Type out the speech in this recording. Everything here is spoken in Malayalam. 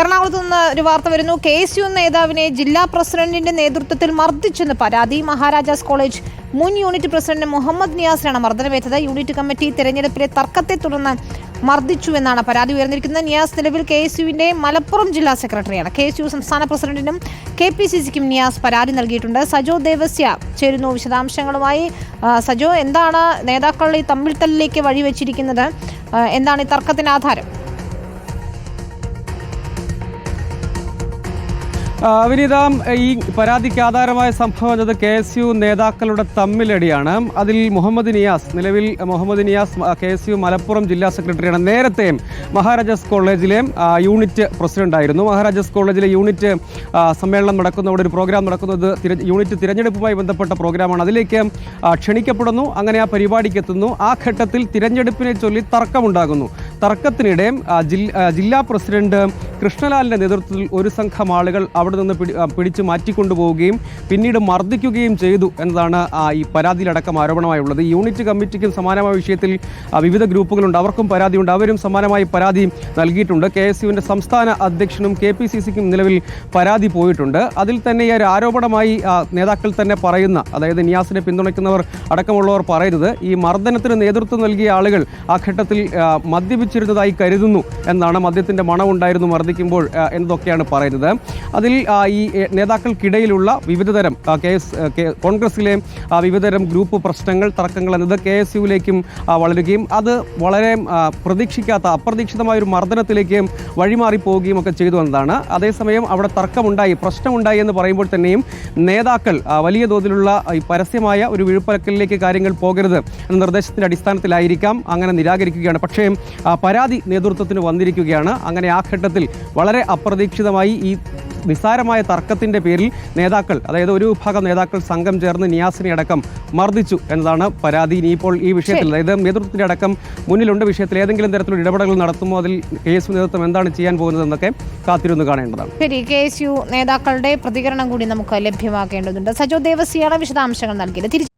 എറണാകുളത്ത് നിന്ന് ഒരു വാർത്ത വരുന്നു. KSU നേതാവിനെ ജില്ലാ പ്രസിഡന്റിന്റെ നേതൃത്വത്തിൽ മർദ്ദിച്ചെന്ന് പരാതി. മഹാരാജാസ് കോളേജ് മുൻ യൂണിറ്റ് പ്രസിഡന്റ് മുഹമ്മദ് നിയാസിനാണ് മർദ്ദനമേറ്റത്. യൂണിറ്റ് കമ്മിറ്റി തെരഞ്ഞെടുപ്പിലെ തർക്കത്തെ തുടർന്ന് മർദ്ദിച്ചുവെന്നാണ് പരാതി ഉയർന്നിരിക്കുന്നത്. നിയാസ് നിലവിൽ KSUവിന്റെ മലപ്പുറം ജില്ലാ സെക്രട്ടറിയാണ്. KSU സംസ്ഥാന പ്രസിഡന്റിനും KPCCക്കും നിയാസ് പരാതി നൽകിയിട്ടുണ്ട്. സജോ ദേവസ്യ ചേരുന്നു വിശദാംശങ്ങളുമായി. സജോ, എന്താണ് നേതാക്കൾ ഈ തമ്മിൽ തല്ലിലേക്ക് വഴിവെച്ചിരിക്കുന്നത്? എന്താണ് ഈ തർക്കത്തിന് ആധാരം? വിനീത, ഈ പരാതിക്ക് ആധാരമായ സംഭവം എന്നത് KSU നേതാക്കളുടെ തമ്മിലടിയാണ്. അതിൽ മുഹമ്മദ് നിയാസ്, നിലവിൽ മുഹമ്മദ് നിയാസ് KSU മലപ്പുറം ജില്ലാ സെക്രട്ടറിയാണ്. നേരത്തെ മഹാരാജാസ് കോളേജിലെ യൂണിറ്റ് പ്രസിഡന്റായിരുന്നു. മഹാരാജാസ് കോളേജിലെ യൂണിറ്റ് സമ്മേളനം നടക്കുന്ന, അവിടെ ഒരു പ്രോഗ്രാം നടക്കുന്നത് യൂണിറ്റ് തിരഞ്ഞെടുപ്പുമായി ബന്ധപ്പെട്ട പ്രോഗ്രാമാണ്. അതിലേക്ക് ക്ഷണിക്കപ്പെടുന്നു. അങ്ങനെ ആ പരിപാടിക്ക് എത്തുന്നു. ആ ഘട്ടത്തിൽ തിരഞ്ഞെടുപ്പിനെ ചൊല്ലി തർക്കമുണ്ടാകുന്നു. തർക്കത്തിനിടെ ജില്ലാ പ്രസിഡന്റ് കൃഷ്ണലാലിന്റെ നേതൃത്വത്തിൽ ഒരു സംഘം ആളുകൾ അവിടെ നിന്ന് പിടിച്ചു മാറ്റിക്കൊണ്ടുപോവുകയും പിന്നീട് മർദ്ദിക്കുകയും ചെയ്തു എന്നതാണ് ഈ പരാതിയിലടക്കം ആരോപണമായുള്ളത്. ഈ യൂണിറ്റ് കമ്മിറ്റിക്കും സമാനമായ വിഷയത്തിൽ വിവിധ ഗ്രൂപ്പുകളുണ്ട്, അവർക്കും പരാതിയുണ്ട്. അവരും സമാനമായി പരാതി നൽകിയിട്ടുണ്ട്. KSUവിന്റെ സംസ്ഥാന അധ്യക്ഷനും KPCCക്കും നിലവിൽ പരാതി പോയിട്ടുണ്ട്. അതിൽ തന്നെ ഈ ഒരു ആരോപണമായി നേതാക്കൾ തന്നെ പറയുന്ന, അതായത് നിയാസിനെ പിന്തുണയ്ക്കുന്നവർ അടക്കമുള്ളവർ പറയുന്നത്, ഈ മർദ്ദനത്തിന് നേതൃത്വം നൽകിയ ആളുകൾ ആ ഘട്ടത്തിൽ മദ്യപിച്ചിരുന്നതായി കരുതുന്നു എന്നാണ്. മദ്യത്തിന്റെ മണമുണ്ടായിരുന്നു മർദ്ദിക്കുമ്പോൾ എന്നതൊക്കെയാണ് പറയുന്നത്. അതിൽ ഈ നേതാക്കൾക്കിടയിലുള്ള വിവിധതരം കോൺഗ്രസിലെ വിവിധതരം ഗ്രൂപ്പ് പ്രശ്നങ്ങൾ, തർക്കങ്ങൾ എന്നത് KSUവിലേക്കും വളരുകയും അത് വളരെ പ്രതീക്ഷിക്കാത്ത അപ്രതീക്ഷിതമായ ഒരു മർദ്ദനത്തിലേക്ക് വഴിമാറി പോവുകയും ഒക്കെ ചെയ്തു എന്നതാണ്. അതേസമയം അവിടെ തർക്കമുണ്ടായി, പ്രശ്നമുണ്ടായി എന്ന് പറയുമ്പോൾ തന്നെയും നേതാക്കൾ വലിയ തോതിലുള്ള ഈ പരസ്യമായ ഒരു വിഴുപ്പലക്കലിലേക്ക് കാര്യങ്ങൾ പോകരുത് എന്ന നിർദ്ദേശത്തിന്റെ അടിസ്ഥാനത്തിലായിരിക്കാം അങ്ങനെ നിരാകരിക്കുകയാണ്. പക്ഷേ പരാതി നേതൃത്വത്തിന് വന്നിരിക്കുകയാണ്. അങ്ങനെ ആ ഘട്ടത്തിൽ വളരെ അപ്രതീക്ഷിതമായി ഈ നിസ്സാരമായ തർക്കത്തിന്റെ പേരിൽ നേതാക്കൾ, അതായത് ഒരു വിഭാഗം നേതാക്കൾ സംഘം ചേർന്ന് നിയാസിനെ അടക്കം മർദ്ദിച്ചു എന്നതാണ് പരാതി. ഇനിയിപ്പോൾ ഈ വിഷയത്തിൽ, അതായത് നേതൃത്വത്തിന്റെ അടക്കം മുന്നിലുണ്ട്, വിഷയത്തിൽ ഏതെങ്കിലും തരത്തിലുള്ള ഇടപെടലുകൾ നടത്തുമ്പോൾ അതിൽ KSU നേതൃത്വം എന്താണ് ചെയ്യാൻ പോകുന്നതെന്നൊക്കെ കാത്തിരുന്ന് കാണേണ്ടതാണ്. ശരി, KSU നേതാക്കളുടെ പ്രതികരണം കൂടി നമുക്ക് ലഭ്യമാക്കേണ്ടതുണ്ട്. സജോ ദേവസ്യാണ് വിശദാംശങ്ങൾ നൽകിയത്.